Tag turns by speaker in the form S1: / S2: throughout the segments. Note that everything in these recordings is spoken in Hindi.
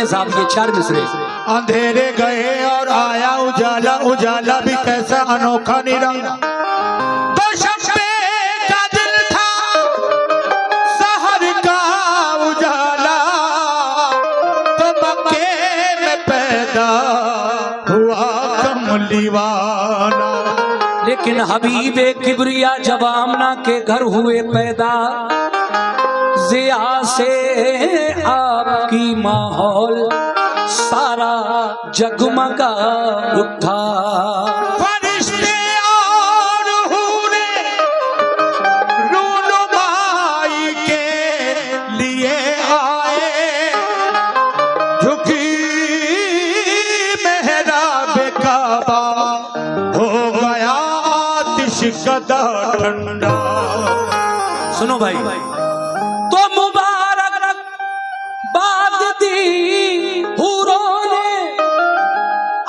S1: सुनिए साहब ये 4 मिसरे।
S2: अंधेरे गए और आया उजाला, उजाला भी कैसा अनोखा निराला। तो शब्बे का दिल था शहर का उजाला, तो मक्के में पैदा हुआ कमली वाला।
S1: लेकिन हबीबे किबरिया जब आमना के घर हुए पैदा, जिया से आपकी माहौल सारा जगमगा उठा।
S2: फरिश्ते और हूरे रूनुमाई के लिए आए, झुकी मेहराब काबा हो गया आतिश कदा ठंडा।
S1: सुनो भाई, तो मुबारक बात दी हूरों ने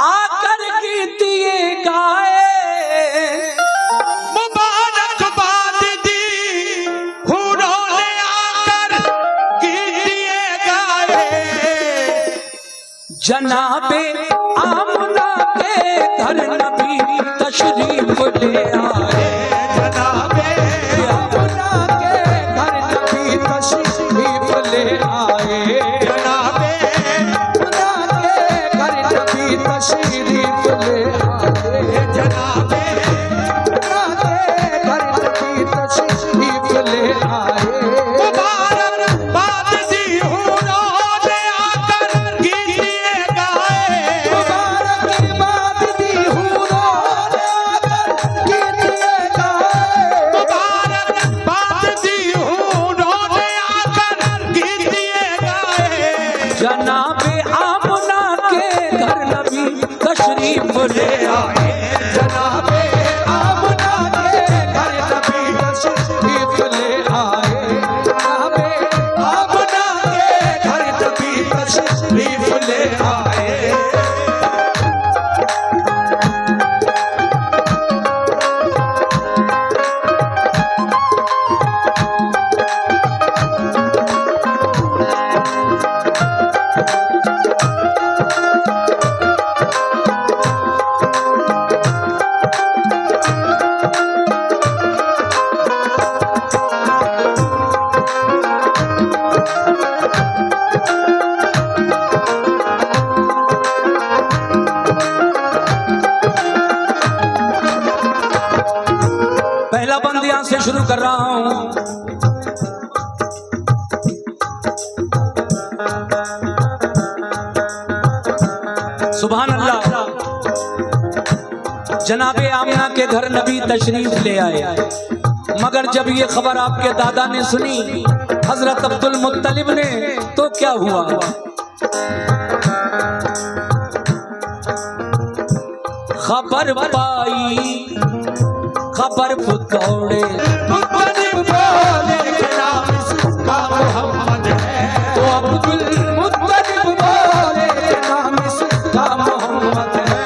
S1: आकर गीतिए गाए।
S2: मुबारक बात दी हूरों ने आकर गीतिए गाए।
S1: जनाबे आमना के घर नबी तशरीफ ले आए।
S2: जनाबे
S1: आमना के घर नबी तशरीफ ले आए।
S2: जनाबे
S1: आमना के घर नबी तशरीफ ले आए।
S2: जनाबे
S1: आमना के घर नबी तशरीफ ले आए।
S2: मुबारक बात दी हूरों ने आकर गीतिए गाए।
S1: मुबारक बात दी हूरों ने आकर गीतिए गाए।
S2: मुबारक बात दी हूरों ने आकर गीतिए गाए।
S1: जनाबे आमना के घर नबी तशरीफ ले आए। जनाबे आमना के घर नबी तशरीफ ले आए। जनाबे आमना के घर नबी तशरीफ ले आए। पहला बंद यहां से शुरू कर रहा हूं। सुभान अल्लाह। जनाबे आमना के घर नबी तशरीफ ले आए, मगर जब ये खबर आपके दादा ने सुनी, हजरत अब्दुल मुत्तलिब ने, तो क्या हुआ? खबर पाई, खबर दौड़े,
S2: मुत्तलिब बोले कि नाम इसका मोहम्मद है।
S1: तो अब्दुल मुत्तलिब बोले कि नाम इसका मोहम्मद है।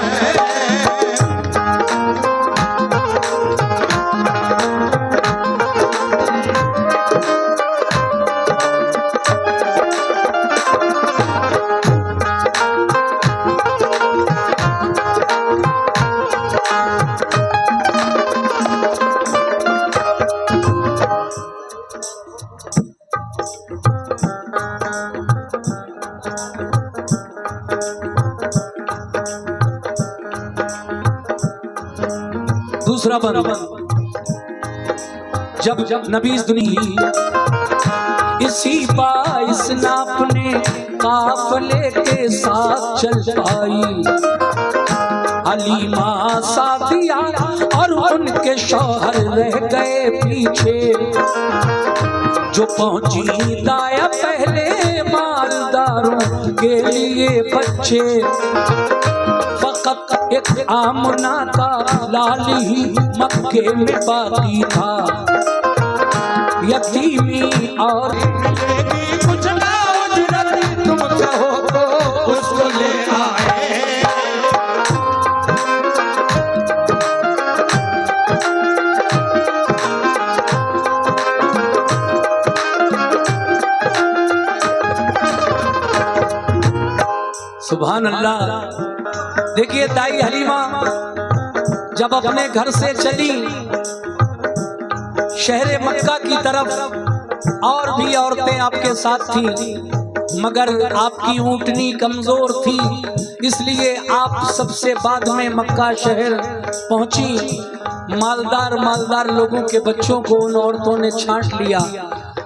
S1: दूसरा बंद, जब नबी इस दुनिया इसी बाइस नापने काफले के साथ चल पाई। हलीमा सादिया और उनके शौहर रह गए पीछे। जो पहुंची दाया पहले मालदारों के लिए बच्चे। फकत एक आमना का लाल ही मक्के में बाकी था। यतीमी और
S2: कुछ ना उजरत तुम कहो तो उसको ले आए।
S1: सुभान अल्लाह। देखिए दाई हलीमा जब अपने घर से चली शहर मक्का की तरफ, और भी औरतें आपके साथ थी, मगर आपकी ऊँटनी कमजोर थी, इसलिए आप सबसे बाद में मक्का शहर पहुंची। मालदार लोगों के बच्चों को उन औरतों ने छांट लिया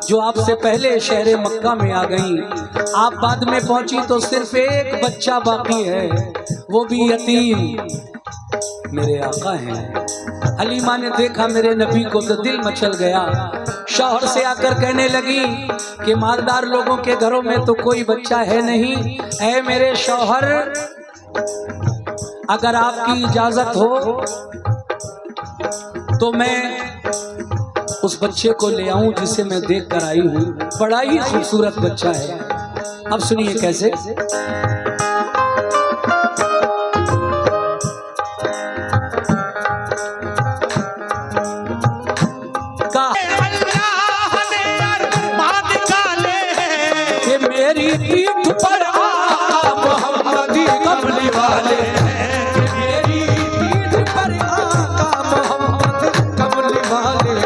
S1: जो आपसे पहले शहर मक्का में आ गईं। आप बाद में पहुंची तो सिर्फ एक बच्चा बाकी है, वो भी यतीम, मेरे आका हैं। हलीमा ने देखा मेरे नबी को तो दिल मचल गया। शौहर से आकर कहने लगी कि मालदार लोगों के घरों में तो कोई बच्चा है नहीं, ऐ मेरे शौहर, अगर आपकी इजाजत हो तो मैं उस बच्चे को ले आऊं जिसे मैं देख कर आई हूं। बड़ा ही खूबसूरत बच्चा है। अब सुनिए कैसे। मेरी पीठ पर आका मोहम्मदी कमली वाले, मेरी पीठ पर आका मोहम्मद कमली वाले,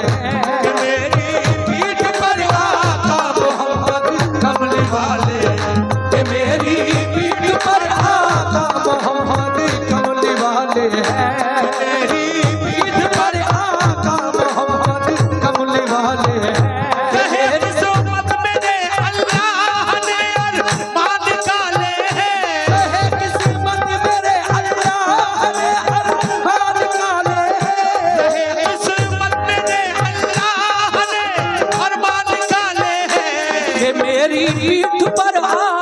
S1: मेरी पीठ पर आका मोहम्मद कमली वाले, मेरी पीठ पर आका मोहम्मद कमली वाले, मेरी पीठ पर आका मोहम्मद कमली वाले। मेरी पीठ पर आका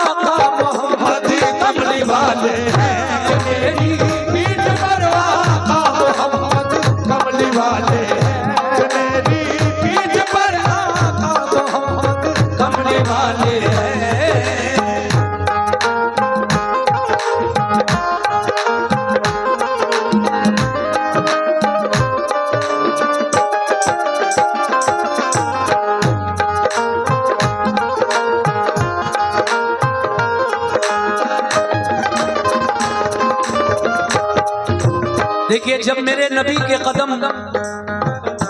S1: मोहम्मद कमली वाले, मेरी पीठ पर आका मोहम्मद कमली वाले, मेरी पीठ पर आका मोहम्मद कमली वाले। देखिए जब मेरे नबी के कदम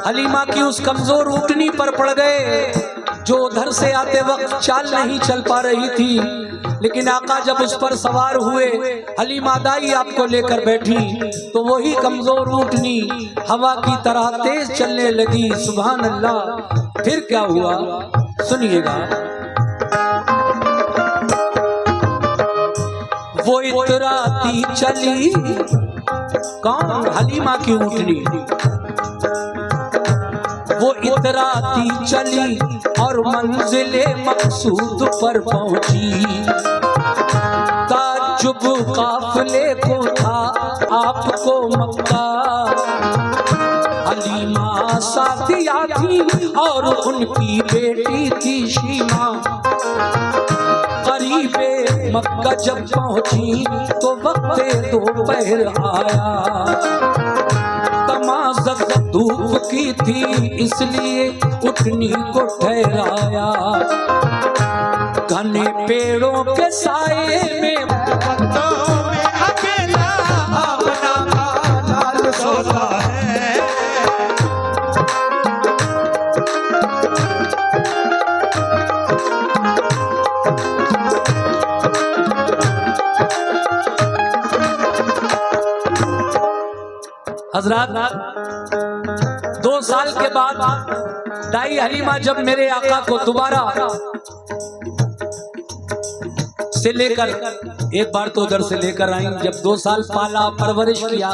S1: हलीमा की उस कमजोर ऊँटनी पर पड़ गए जो उधर से आते वक्त चाल नहीं चल पा रही थी, लेकिन आका जब उस पर सवार हुए, हलीमा दाई आपको लेकर बैठी तो वही कमजोर ऊँटनी हवा की तरह तेज चलने लगी। सुभान अल्लाह। फिर क्या हुआ सुनिएगा। वो इतराती चली, कौन? हलीमा की ऊँटनी। वो इतराती चली और मंजिले मकसूद पर पहुंची। ताज्जुब काफिले को था आपको मक्का, हलीमा साथिया थी और उनकी बेटी थी शीमा। करीबे मक्का जब पहुंची तो वक्ते दोपहर आया। तमाज़त धूप की थी इसलिए ऊँटनी को ठहराया। घने पेड़ों के साए में पत्तों में अकेला अपना लाल सोता है। हजरात 2 साल के बाद दाई हलीमा जब मेरे आका को दोबारा से लेकर, एक बार तो उधर से लेकर आई, जब 2 साल पाला परवरिश किया,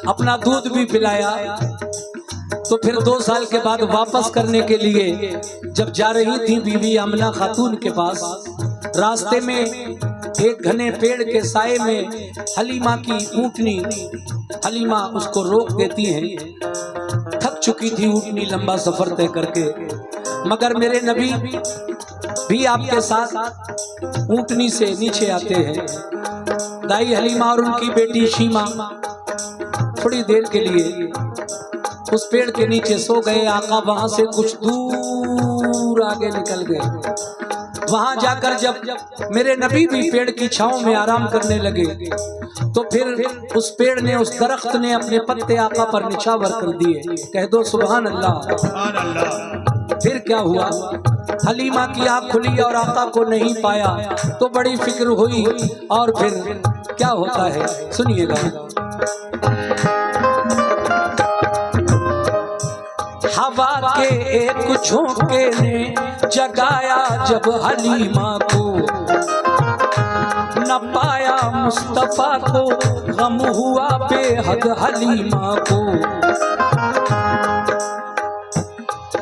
S1: अपना दूध भी पिलाया, तो फिर 2 साल के बाद वापस करने के लिए जब जा रही थी बीवी आमना खातून के पास, रास्ते में एक घने पेड़ के साए में हलीमा की ऊँटनी, हलीमा उसको रोक देती हैं। थक चुकी थी ऊँटनी लंबा सफर तय करके, मगर मेरे नबी भी आपके साथ ऊँटनी से नीचे आते हैं। दाई हलीमा और उनकी बेटी शीमा थोड़ी देर के लिए उस पेड़ के नीचे सो गए। आका वहां से कुछ दूर आगे निकल गए। वहां जाकर जब मेरे नबी भी पेड़ की छांव में आराम करने लगे तो फिर उस पेड़ ने, उस दरख्त ने अपने पत्ते आका पर निछावर कर दिए। कह दो सुभान अल्लाह। फिर क्या हुआ, हलीमा की आँख खुली और आका को नहीं पाया तो बड़ी फिक्र हुई। और फिर क्या होता है सुनिएगा। हवा के एक झोंके ने जगाया जब हलीमा को, न पाया मुस्तफा को, गम हुआ बेहद हलीमा को।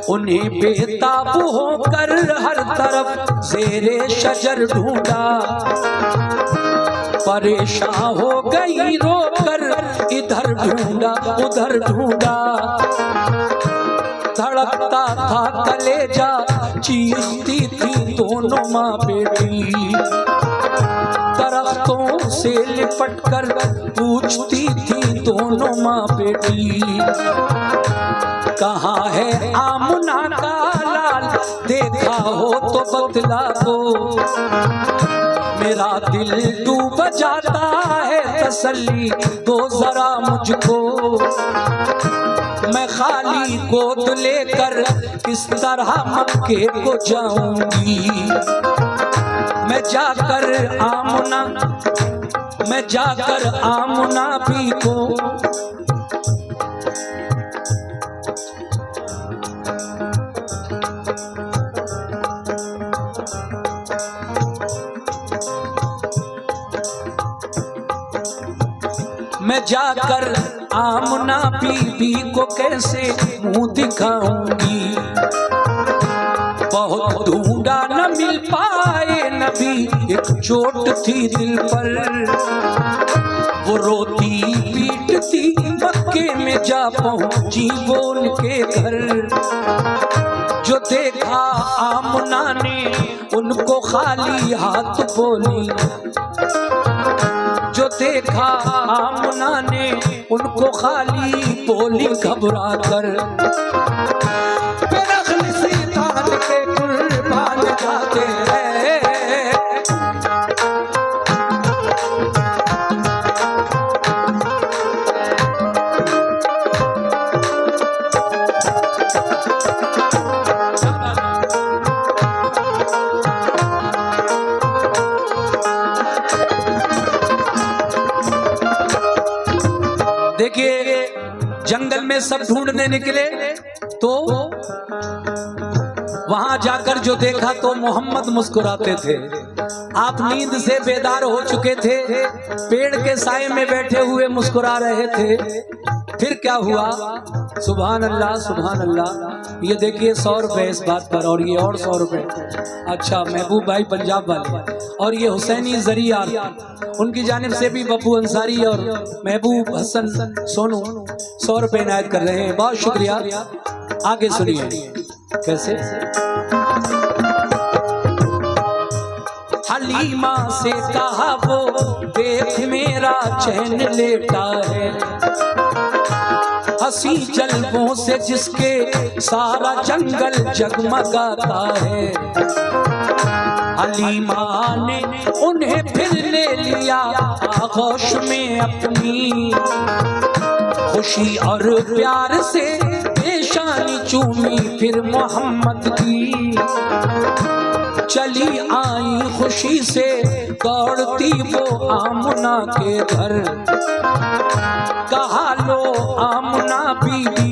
S1: उन्हें बेताब होकर हर तरफ ज़ेरे शजर ढूंढा, परेशान हो गई रोकर इधर ढूंढा उधर ढूंढा। धड़कता था कलेजा, चीखती थी दोनों माँ बेटी, दरख्तों से लिपट कर पूछती थी दोनों माँ बेटी। कहाँ है आमना का लाल, देखा हो तो बतला दो, मेरा दिल डूब जाता है, तसल्ली दो जरा मुझको। मैं खाली गोद लेकर किस तरह मक्के को जाऊंगी, मैं जाकर आमना भी को। मैं जाकर आमना बीबी को कैसे मुंह दिखाऊंगी, बहुत ढूंढा न मिल पाए नबी, एक चोट थी दिल पर, वो रोती पीटती मक्के में जा पहुंची वो उनके घर। जो देखा आमना ने उनको खाली हाथ बोली, जो देखा आमना ने उनको खाली बोली घबरा कर, के कुर्बान जाते हैं। देखिए जंगल में सब ढूंढने निकले तो वहां जाकर जो देखा तो मोहम्मद मुस्कुराते थे। आप नींद से बेदार हो चुके थे, पेड़ के साए में बैठे हुए मुस्कुरा रहे थे। फिर क्या हुआ, सुभान अल्लाह सुभान अल्लाह। ये देखिए 100 रुपए इस बात पर, और ये और 100 रुपए। अच्छा महबूब भाई पंजाब वाले, और ये हुसैनी जरिया उनकी जानिब से भी बब्बू अंसारी और महबूब हसन सोनू 100 रुपए इनायत कर रहे हैं। बहुत शुक्रिया। आगे सुनिए कैसे। हलीमा से कहा वो देख मेरा चैन लेटा है, हंसी जलवों से जिसके सारा जंगल जगमगाता है। हलीमा ने उन्हें फिर ले लिया आगोश में अपनी, खुशी और प्यार से पेशानी चूमी फिर मोहम्मद की। चली आई खुशी से दौड़ती वो आमना के घर, कहा लो आमना बीबी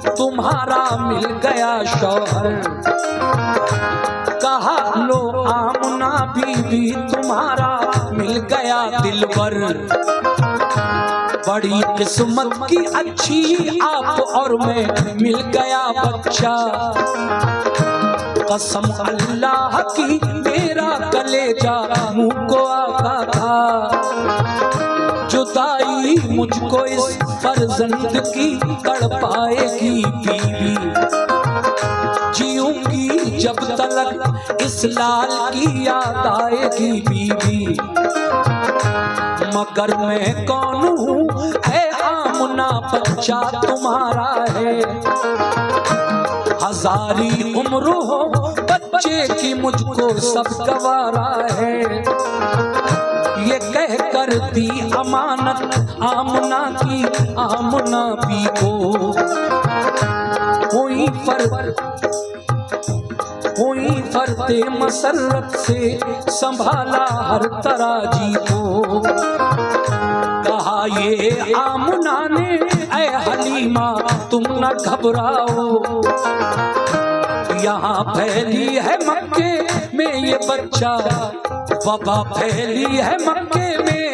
S1: तुम्हारा मिल गया शौहर, कहा लो आमना बीबी तुम्हारा मिल गया दिलबर। बड़ी किस्मत की अच्छी आप और मैं मिल गया बच्चा, कसम अल्लाह की मेरा कलेजा मुँह को आता था। जुदाई मुझको इस फर्जंद की तड़पाएगी बीवी, जीऊंगी जब तलक इस लाल की याद आएगी बीवी। मगर मैं कौन हूँ ऐ आमना बच्चा तुम्हारा है, हजारी उम्र हो बच्चे की मुझको सब गवारा है, ये कह कर दी अमानत आमना की आमना भी को। कोई फरते मसरत से संभाला हर तराजी को। कहा ये आमना ने ऐ हलीमा तुम न घबराओ, यहाँ फैली है मक्के में ये बच्चा, वबा फैली है मक्के में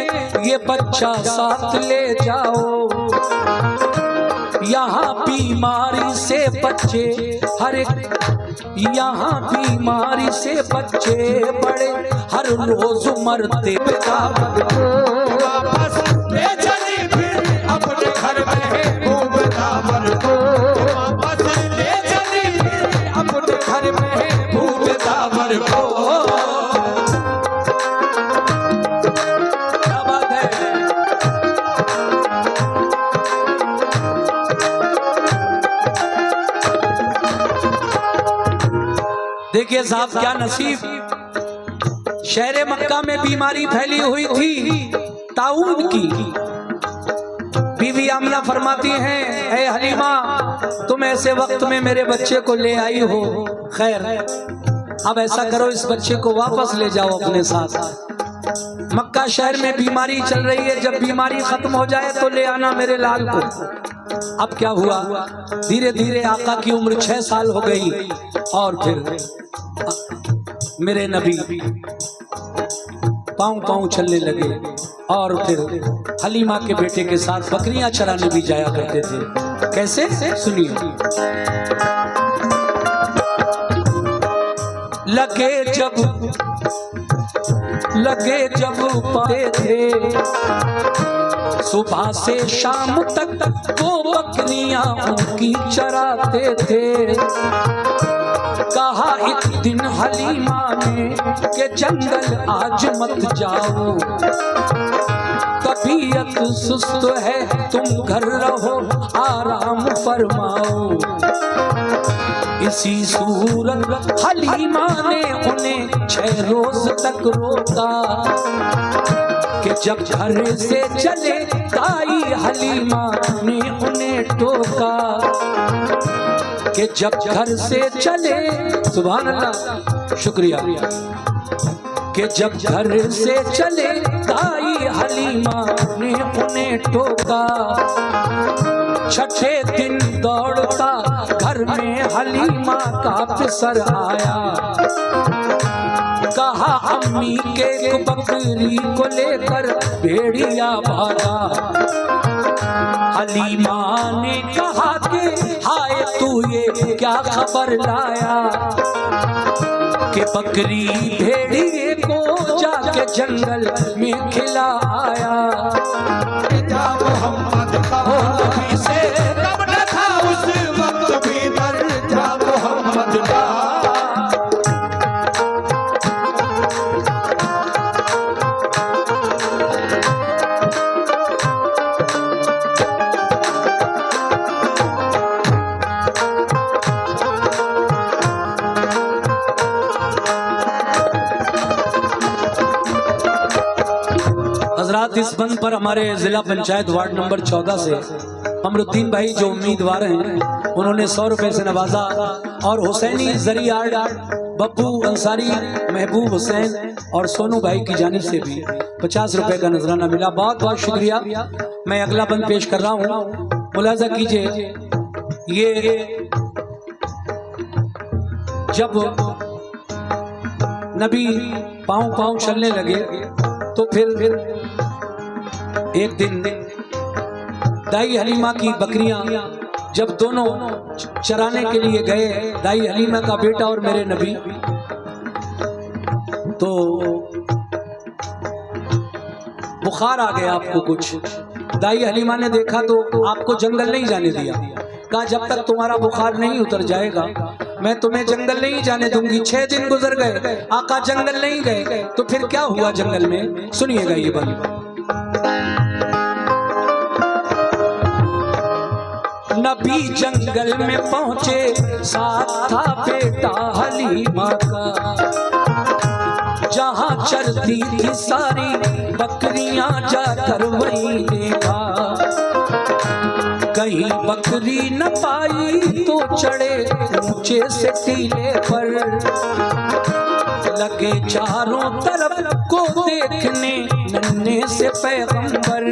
S1: ये बच्चा, साथ ले जाओ। यहाँ बीमारी से बच्चे हर एक, यहाँ बीमारी से बच्चे बड़े हर रोज मरते।
S2: वापस ले चली फिर अपने घर में खूब दामन को, वापस ले चली फिर अपने घर में खूब दामन को।
S1: क्या बात है। देखिए साहब क्या नसीब, शहर मक्का में बीमारी फैली हुई थी ताऊन की। बीवी आमना फरमाती हैं, ऐ हलीमा तुम ऐसे वक्त में मेरे बच्चे को ले आई हो, खैर अब ऐसा करो इस बच्चे को वापस ले जाओ अपने साथ। मक्का शहर में बीमारी चल रही है, जब बीमारी खत्म हो जाए तो ले आना मेरे लाल को। अब क्या हुआ, धीरे धीरे आका की उम्र 6 साल हो गई और फिर मेरे नबी पाँव पाँव चलने लगे और फिर हलीमा के बेटे के साथ बकरियां चराने भी जाया करते थे। कैसे, सुनिए। लगे जब पाते थे सुबह से शाम तक वो बकरियां उनकी चराते थे। कहा एक दिन हलीमा ने कि जंगल आज मत जाओ, तबीयत सुस्त है तुम घर रहो आराम फरमाओ। इसी सूरत हलीमा ने उन्हें 6 रोज तक रोका कि जब घर से चले ताई हलीमा ने उन्हें टोका कि जब घर से चले, सुभान अल्लाह शुक्रिया, कि जब घर से चले ताई हलीमा ने उन्हें टोका। छठे दिन दौड़ता घर में हलीमा का पिसर आया, कहा अम्मी के बकरी को लेकर भेड़िया भागा। हलीमा ने कहा कि हाय तू ये क्या खबर लाया कि बकरी भेड़िए को जाके जंगल में खिला आया।
S2: मोहम्मद का नबी से कब न था उस वक्त भी दर्जा मोहम्मद का।
S1: हजरात इस बंद पर हमारे जिला पंचायत वार्ड नंबर 14 से अमरुद्दीन भाई जो उम्मीदवार हैं उन्होंने 100 रुपए से नवाजा और हुसैनी जरिया बब्बू अंसारी, महबूब हुसैन और सोनू भाई की जानिब से भी 50 रुपए का नजराना मिला। बहुत बहुत शुक्रिया। मैं अगला बंद पेश कर रहा हूँ, मुलाजा कीजिए। ये जब नबी पाँव पाँव चलने लगे तो फिर एक दिन दाई हलीमा की बकरियां जब दोनों चराने के लिए गए, दाई हलीमा का बेटा और मेरे नबी, तो बुखार आ गया आपको कुछ। दाई हलीमा ने देखा तो आपको जंगल नहीं जाने दिया, कहा जब तक तुम्हारा बुखार नहीं उतर जाएगा मैं तुम्हें जंगल नहीं जाने दूंगी। 6 दिन गुजर गए, आका जंगल नहीं गए, तो फिर क्या हुआ जंगल में, सुनिएगा ये बात। न नबी जंगल में पहुंचे, साथ था बेटा हलीमा का। जहां चरती थी सारी बकरियां, जाकर वहीं देखा। कहीं बकरी न पाई तो चढ़े ऊंचे से टीले पर, लगे चारों तरफ को देखने नन्हे से पैगंबर।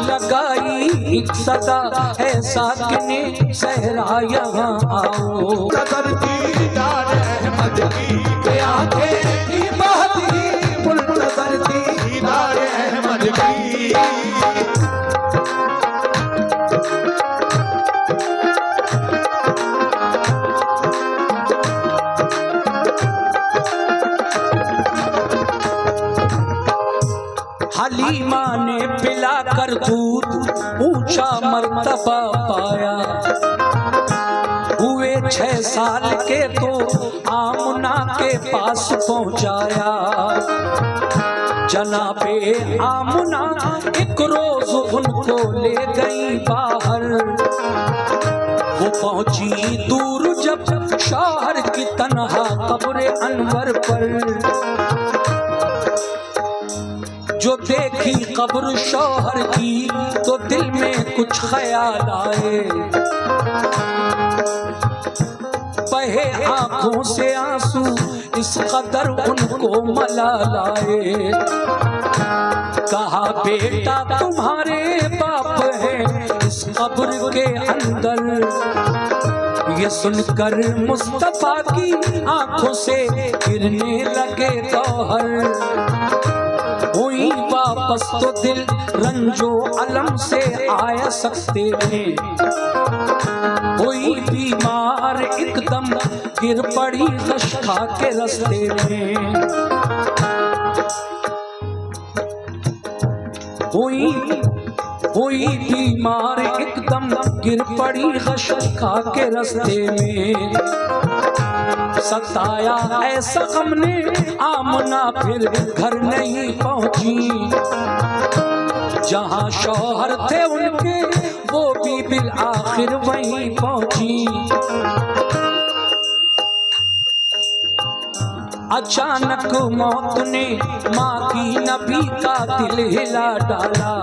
S1: लगाई एक सदा ऐसा किने सहरा यहाँ आओ।
S2: दीदार अहमद की आंखें की बहती, मुल्तज़र दीदार अहमद की।
S1: हलीमा ने पिलाकर दूध ऊंचा मर्तबा पाया। हुए 6 साल के तो आमना के पास पहुंचाया। जनाबे आमना एक रोज उनको ले गई बाहर। वो पहुंची दूर जब शौहर की तन्हा कब्र अनवर पर। जो देखी कब्र शौहर की तो दिल में कुछ ख्याल आए। बहे आंखों से आंसू इस कदर उनको मलाल आए। कहा बेटा तुम्हारे बाप है इस कब्र के अंदर। ये सुनकर मुस्तफा की आंखों से गिरने लगे गौहर। हुई वापस तो दिल रंजो अलम से आया सकते हैं। हुई बीमार एकदम गिर पड़ी गश खा के रास्ते में। हुई बीमार एकदम गिर पड़ी गश खा के रास्ते में। सताया ऐसा हमने आमना फिर घर नहीं पहुंची। जहां शौहर थे उनके वो भी बिल आखिर वहीं पहुंची। अचानक मौत ने माँ की नबी का दिल हिला डाला।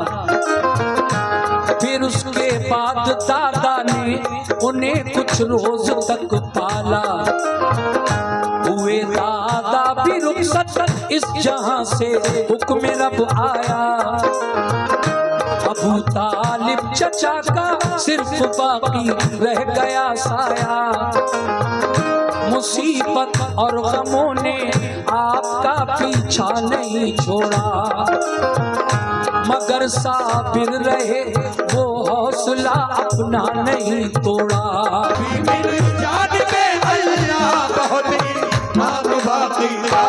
S1: फिर उसके बाद दादा ने उन्हें कुछ रोज तक पाला। हुए दादा भी रुखसत इस जहां से हुक्म रब आया। अबू तालिब चचा का सिर्फ बाकी रह गया साया। मुसीबत और गमों ने आपका पीछा नहीं छोड़ा। मगर साबिर रहे वो हौसला अपना नहीं तोड़ा।
S2: जान में अल्लाह बहुत बाकी था।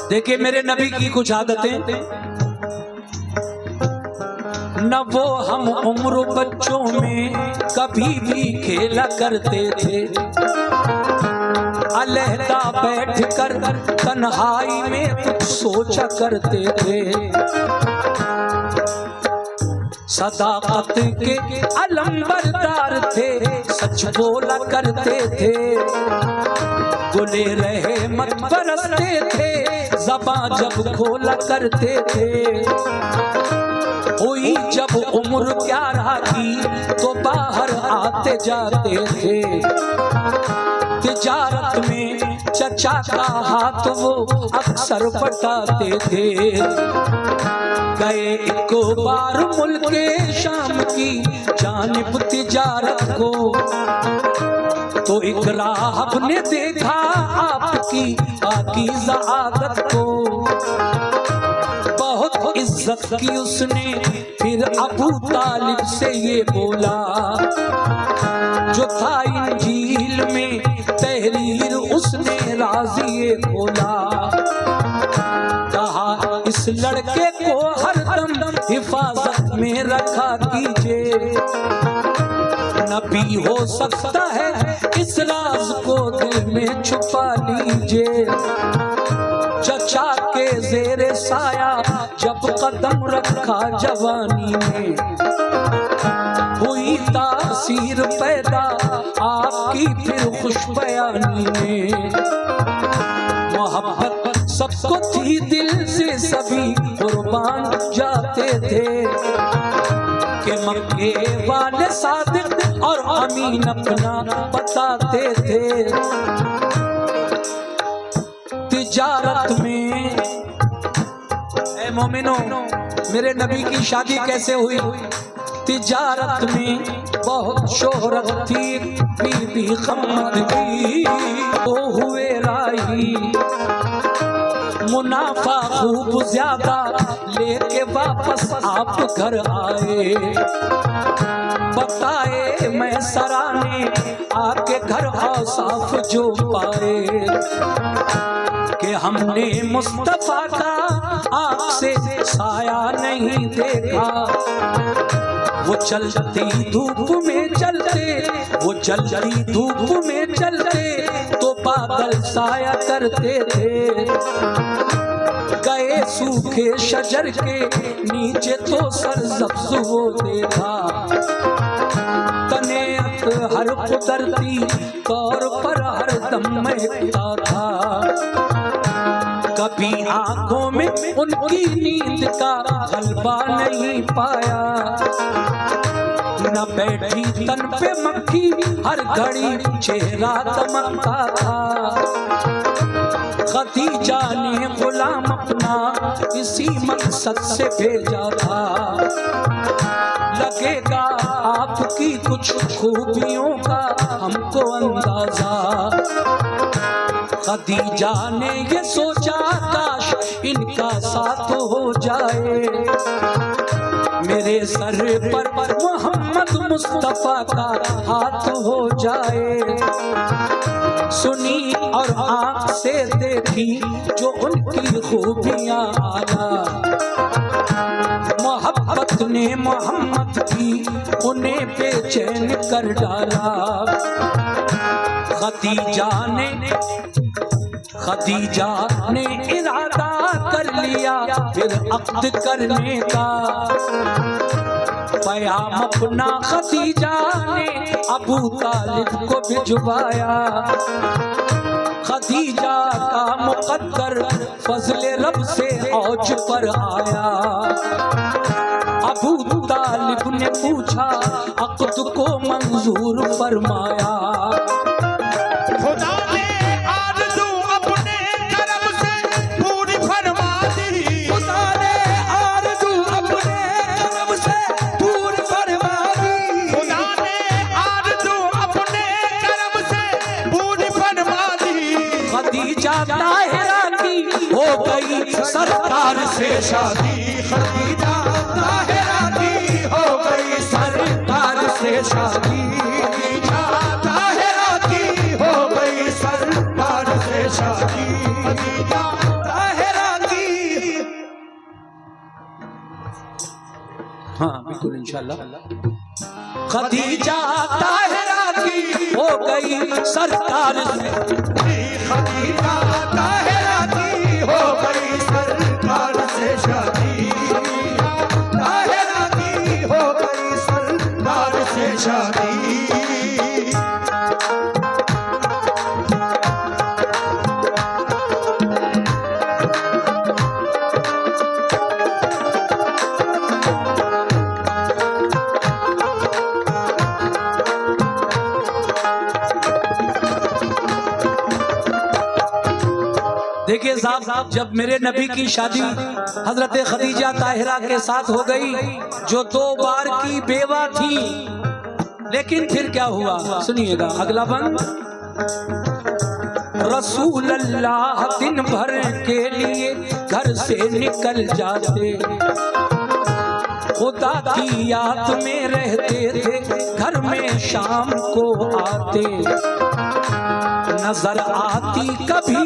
S1: देखिए मेरे नबी की कुछ आदतें। न वो हम उम्र बच्चों में कभी भी खेला करते थे। अलहदा बैठ कर तन्हाई में कुछ सोचा करते थे। सदाकत के अलंबरदार थे, सच बोला करते थे। गुले रहे मत बरसते थे, ज़बान जब खोला करते थे। हुई जब उम्र 11 की तो बाहर आते जाते थे। तिजारत में चचा का हाथ वो अक्सर बटाते थे। गए एक बार मुल्के शाम की जानिब तिजारत को, तो एक राहब ने देखा आपकी पाकीज़ा आदत को। बहुत इज्जत की उसने फिर अबू तालिब से ये बोला, जो था इंजील में तहरीर उसने राज़ी ये खोला। कहा इस इस लड़के को हरदम हिफाजत में रखा कीजिए। नबी हो सकता है इस राज को दिल में छुपा लीजिए। चचा के जेरे साया जब कदम रखा जवानी में, हुई तासीर पैदा आपकी फिर खुशबयानी में। मोहब्बत सबको थी दिल से सभी कुर्बान जाते थे, कि मक्के वाले सादिक और अमीन अपना बताते थे। तिजारत में ऐ मोमिनो मेरे नबी की शादी कैसे हुई? तिजारत में बहुत शोहरत थी, बीबी खम्मद की वो हुए राही। मुनाफा खूब ज्यादा लेके वापस आप घर आए। बताए मैं सराने आके घर औसाफ जो पाए, कि हमने मुस्तफा का आँख से साया नहीं देखा। वो चलती धूप में चलते, वो चलती धूप में चलते तो बादल साया करते थे। गए सूखे शजर के नीचे तो सरसब्ज वो देखा। तने हर कुदरती तौर पर हरदम महकता था। कभी आंखों में उनकी नींद का गलबा नहीं पाया। न बैठी तन पे मक्खी, हर घड़ी चेहरा दमकता था। खदीजा ने गुलाम अपना इसी मकसद से भेजा था। लगेगा आपकी कुछ खूबियों का हमको अंदाजा। खदीजा ने ये सोचा काश इनका साथ हो जाए। मेरे सर पर मोहम्मद मुस्तफा का हाथ हो जाए। सुनी और आँख से देखी जो उनकी खूबियाँ आला। मोहब्बत ने मोहम्मद की उन्हें बेचैन कर डाला। खदीजा ने इरादा कर लिया फिर अक्द करने का। पैगाम अपना खदीजा ने अबू तालिब को भिजवाया। खदीजा का मुकद्दर फजले रब से औज पर आया। अबू तालिब ने पूछा अक्द को मंजूर फरमाया। सरकार से शादी, खदीजा ताहिरा की हो गई सरकार से शादी। खदीजा ताहिरा की हो गई सरकार से शादी। खदीजा ताहिरा की। हाँ बिल्कुल इंशाल्लाह। खदीजा ताहिरा की हो गई सरकार से। खदीजा ताहिरा की हो गई सरकार से शादी। ताहिरा की हो गई सरकार से शादी। देखिए साहब, जब मेरे नबी की शादी हजरत खदीजा ताहिरा के साथ हो गई, जो 2 बार की बेवा थी, लेकिन फिर क्या हुआ सुनिएगा अगला बंद। रसूल अल्लाह दिन भर के लिए घर से निकल जाते। खुदा की याद में रहते थे, घर में शाम को आते। नजर आती कभी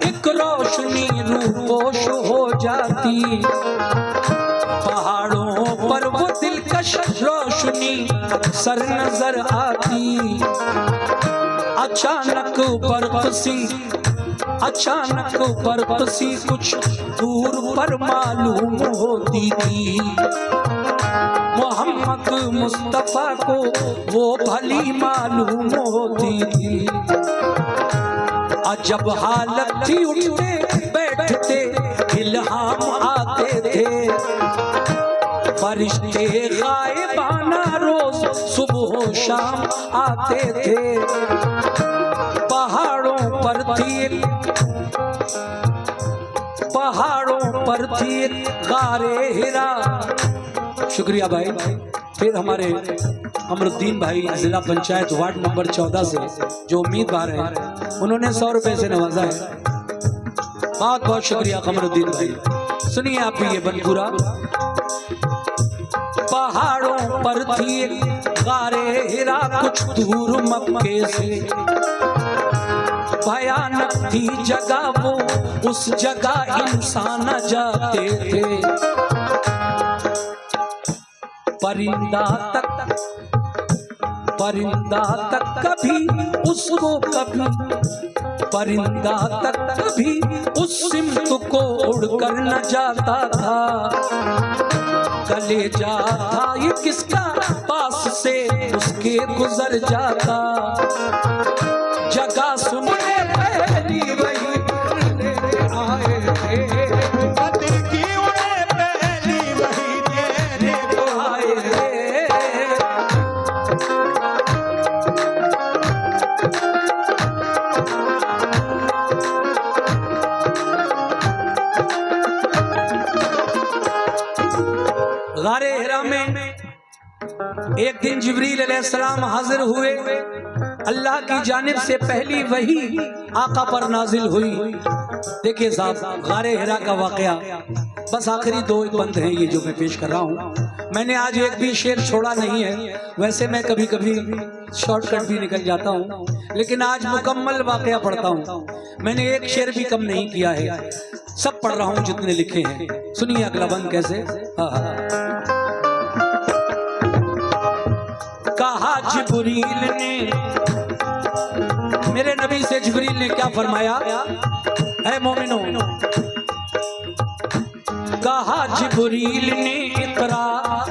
S1: एक रोशन रोशनी रूपोश हो जाती, पहाड़ों पर वो दिलकश रोशनी अक्सर नजर आती। अचानक बर्फ सी कुछ दूर पर मालूम होती थी। मोहम्मद मुस्तफा को वो भली मालूम होती थी। अजब हालत थी, उठते बैठते इल्हाम आते थे। फरिश्ते गायबाना रोज सुबह शाम आते थे। पहाड़ों पर थी गारे हिरा। शुक्रिया भाई। फिर हमारे अमरुद्दीन भाई जिला पंचायत वार्ड नंबर 14 से जो उम्मीदवार हैं, उन्होंने 100 रुपए से नवाजा है। बहुत बहुत शुक्रिया कमरुद्दीन भाई। सुनिए आप भी ये बनपूरा। पहाड़ों पर थी गारे हिरा कुछ दूर मक्के से, भयानक थी जगह वो, उस जगह इंसान जाते थे। परिंदा तक कभी उस सिमत को उड़कर न जाता था। कलेजा था ये किसका पास से उसके गुजर जाता। जगह सुनने पहली वही आए थे, की उन्हें पहली वही देने को आए थे। गारे हिरा में एक दिन जिब्रील अलैहिस्सलाम हाजिर हुए। अल्लाह की जानिब से पहली वही आका पर नाजिल हुई। देखिए साहब, गारे हिरा का वाकया बस आखिरी 2 बंद हैं ये जो मैं पेश कर रहा हूँ। मैंने आज एक भी शेर छोड़ा नहीं है। वैसे मैं कभी कभी शॉर्टकट भी निकल जाता हूँ, लेकिन आज मुकम्मल वाकया पढ़ता हूँ। मैंने एक शेर भी कम नहीं किया है, सब पढ़ रहा हूँ जितने लिखे हैं। सुनिए अगला बंद कैसे। कहा जिब्रील ने, मेरे नबी से जिब्रील ने क्या फरमाया है मोमिनो। कहा जिब्रील ने इकरा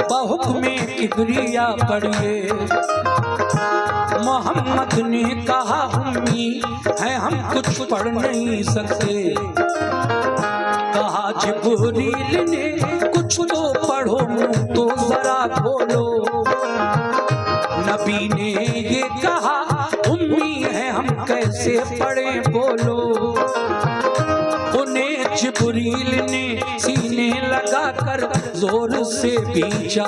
S1: बहुक्मे किबरिया पढ़िए। मोहम्मद ने कहा उम्मी है हम कुछ पढ़ नहीं सकते। कहा जिब्रील ने कुछ तो पढ़ो, मुंह तो जरा खोलो। नबी ने ये कहा उम्मी है हम कैसे पढ़े बोलो। उन्हें जिब्रील ने सीने लगाकर जोर से पीछा।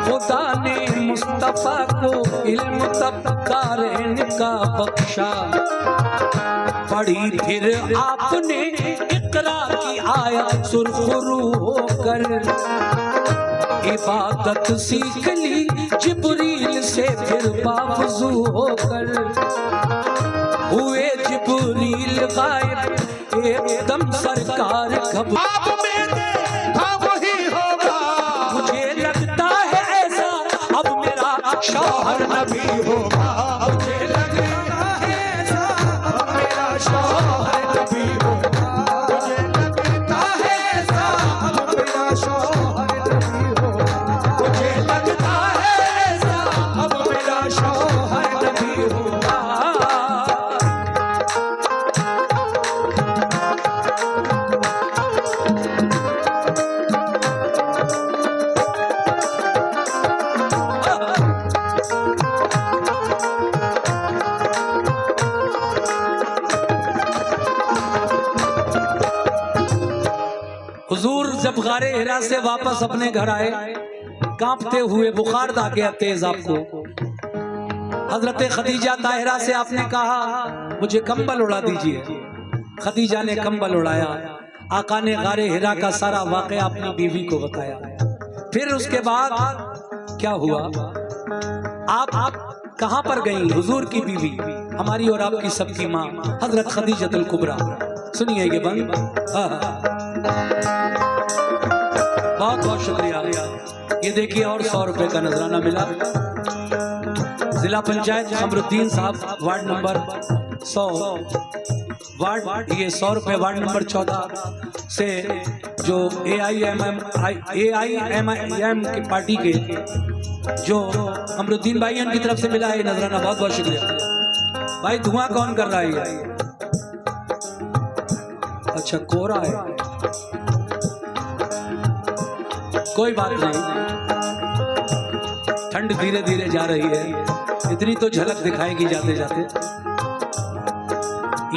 S1: खुदा ने मुस्तफा को इल्म तब कारन का बख्शा। पढ़ी फिर आपने इकरा की आयत सुरखरू होकर। इबादत सीख ली जिब्रील से फिर बावजू होकर। हुए जिब्रील गायब एकदम सरकार घबरा। वही होगा मुझे लगता है ऐसा, अब मेरा शौहर नबी होगा। मुझे लगता है ऐसा, अब मेरा शौहर नबी होगा। मुझे लगता है ऐसा, अब मेरा शौहर नबी होगा। मुझे लगता है ऐसा, अब मेरा शौहर नबी होगा। हुजूर जब गारे हिरा से वापस अपने घर आए, कांपते हुए, बुखार आ गया तेज आपको। हजरत खदीजा ताहिरा से आपने कहा मुझे कंबल उड़ा दीजिए। खदीजा ने कंबल उड़ाया। आका ने गारे हिरा का सारा वाकया अपनी बीवी को बताया। फिर उसके बाद क्या हुआ, आप कहां पर गई? हुजूर की बीवी, हमारी और आपकी सबकी माँ हजरत खदीजतुल कुबरा। सुनिए ये बंद। बहुत बहुत शुक्रिया। ये देखिए और 100 रुपए का नजराना मिला। जिला पंचायत अमरुद्दीन साहब वार्ड नंबर 100 वार्ड, ये 100 रुपए वार्ड नंबर 14 से जो AIMIM की पार्टी के जो अमरुद्दीन भाई उनकी तरफ से मिला है नजराना। बहुत बहुत शुक्रिया भाई। धुआं कौन कर रहा है ये? अच्छा कोहरा है, कोई बात नहीं, ठंड धीरे धीरे जा रही है, इतनी तो झलक दिखाएगी जाते जाते।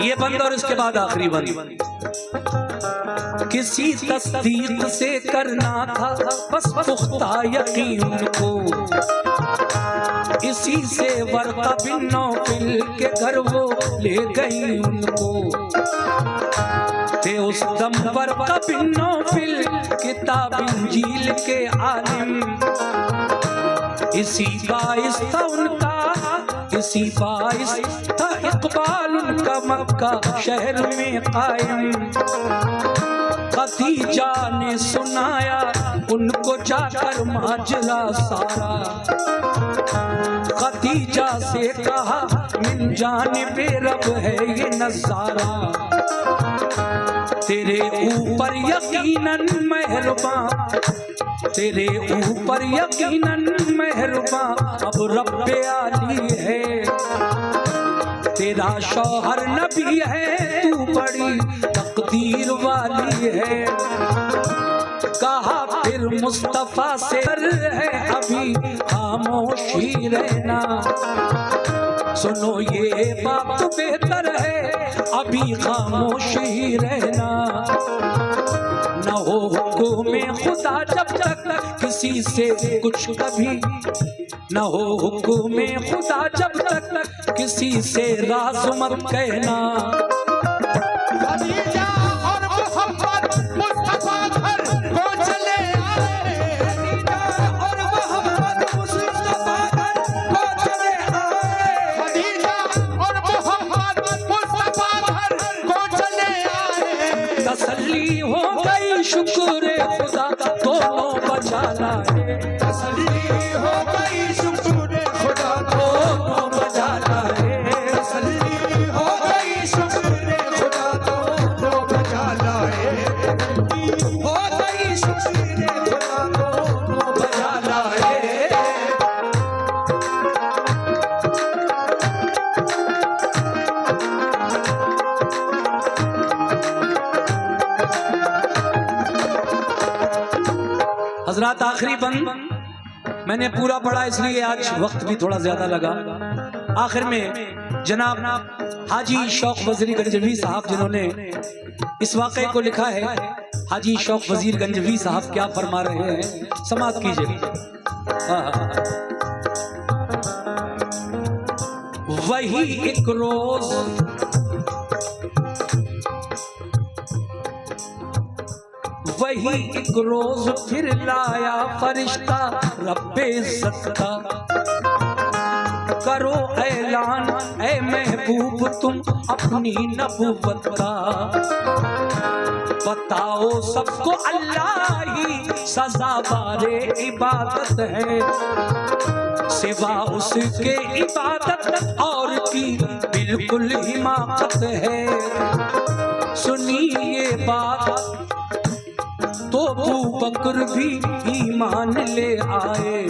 S1: ये बंद और इसके बाद आखिरी बंद। किसी तस्दीक से करना था बस पुख्ता यकीन को, इसी से वर्का बिन नौफिल के घर वो ले गई उनको। थे उस दम वर्का बिन नौफिल किताब इंजील के आलिम, इसी बाइस था उनका, इसी बाइस था इकबाल उनका मक्का शहर में कायम। खदीजा ने सुनाया उनको जाकर माजरा सारा, खदीजा से कहा मिन जानिबे रब है ये नजारा। तेरे ऊपर यकीनन मेहरबान, तेरे ऊपर यकीनन मेहरबान अब रब्बे आली है। तेरा शौहर नबी है, तू बड़ी तकदीर वाली है। कहा फिर मुस्तफा से है अभी खामोशी रहना, सुनो ये बात बेहतर है अभी खामोशी रहना। न हो हुक्म खुदा जब तक किसी से कुछ कभी, न हो हुक्म खुदा जब तक किसी से राज मत कहना।
S2: खदीजा और मोहम्मद मुस्तफा घर को चले आए, खदीजा और मोहम्मद मुस्तफा घर को चले आए, खदीजा और मोहम्मद मुस्तफा घर को चले आए।
S1: तसल्ली हो गई शुक्र खुदा दोनों बचा लाए,
S2: तसल्ली हो गई शुक्र खुदा दोनों बचा लाए, तसल्ली हो गई शुक्र खुदा दोनों बचा लाए, हो गई शुक्र खुदा दोनों बचा लाए।
S1: हजरात आखिरी बंद मैंने पूरा पढ़ा इसलिए आज वक्त भी थोड़ा ज्यादा लगा। आखिर में जनाब हाजी शौक वजीर गंजवी साहब जिन्होंने इस वाक़े को लिखा है, हाजी शौक वजीर गंजवी साहब क्या फरमा रहे हैं, समाअत कीजिए। वही एक रोज वही एक रोज फिर लाया फरिश्ता रब्बे इज्जत का। करो ऐलान ऐ महबूब तुम अपनी नबूवत का, बताओ सबको अल्लाह ही सजावारे इबादत है। सिवा उसके इबादत और की बिल्कुल हिमाकत है। सुनिए बात तो अबू बकर भी ईमान ले आए,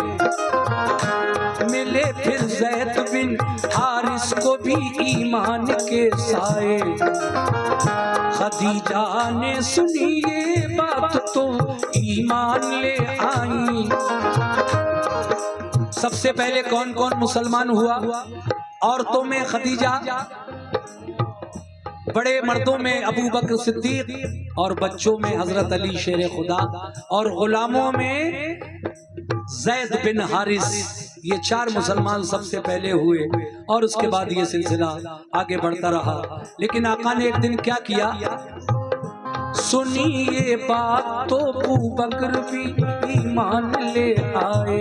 S1: मिले फिर ज़ैद बिन हारिस को भी ईमान के साए। खदीजा ने सुनी ये बात तो ईमान ले आई। सबसे पहले कौन कौन मुसलमान हुआ? औरतों में खदीजा, बड़े मर्दों में अबू बकर सिद्दीक और बच्चों में हजरत अली शेर खुदा और गुलामों में ज़ैद बिन हारिस। ये 4 मुसलमान सबसे पहले हुए और उसके बाद ये सिलसिला आगे बढ़ता रहा। लेकिन आका ने एक दिन क्या किया? सुनी ये बात तो अबू बकर भी ईमान ले आए,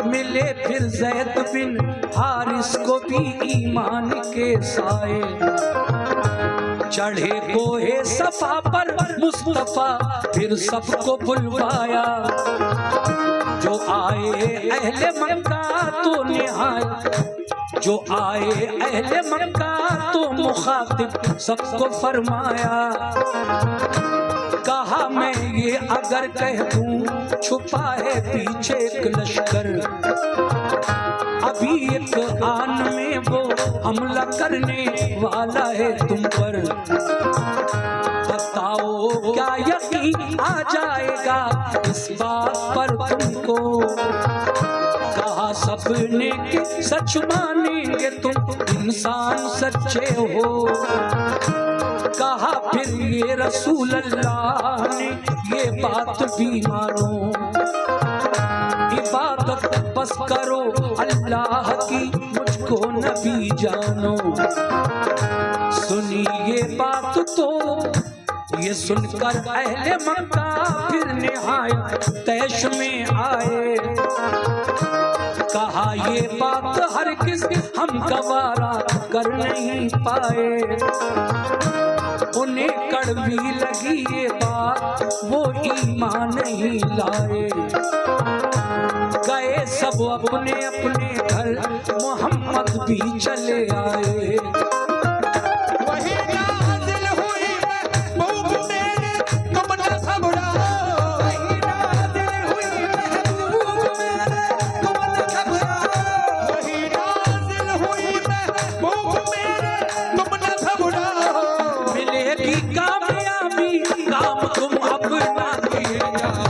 S1: मिले फिर ज़ैद बिन हारिस को भी ईमान के साए। चढ़े कोहे सफा पर मुस्तफा फिर सबको बुलवाया। जो आए अहले मक्का तो निहायत, जो आए अहले मक्का तो मुखातिब सबको फरमाया। कहा मैं ये अगर कह दूं छुपा है पीछे एक लश्कर, अभी एक आन में वो हमला करने वाला है तुम पर। बताओ क्या यकीन आ जाएगा इस बात पर तुमको। कहा सपने के सच मानेंगे तुम इंसान सच्चे हो। कहा फिर ये रसूल अल्लाह ने ये बात भी मानो। इबादत बस करो अल्लाह की, मुझको नबी जानो। सुनी ये बात तो ये सुनकर अहले मक्का फिर निहायत तैश में आए। कहा ये बात हर किस हम गवारा कर नहीं पाए। उन्हें कड़वी लगी ये बात वो ईमान नहीं लाए। गए सब अपने अपने घर, मोहम्मद भी चले आए।
S2: वही नाज़िल हुई महबूब मेरे तुम न घबराओ। वही नाज़िल हुई महबूब मेरे तुम न घबराओ। वही नाज़िल हुई महबूब मेरे तुम न घबराओ।
S1: मिलेगी कामयाबी काम तुम अपना किए जाओ।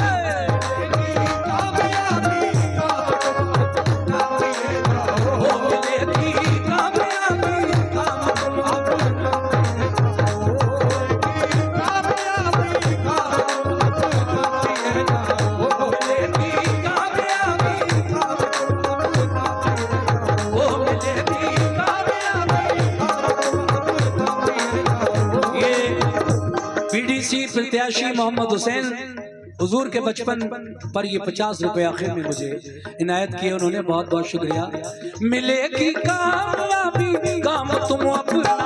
S1: प्रत्याशी मोहम्मद हुसैन हुजूर के बचपन पर ये 50 रुपए आखिर में मुझे इनायत किए, उन्होंने बहुत बहुत शुक्रिया। मिलेगी कामयाबी काम तुम अपना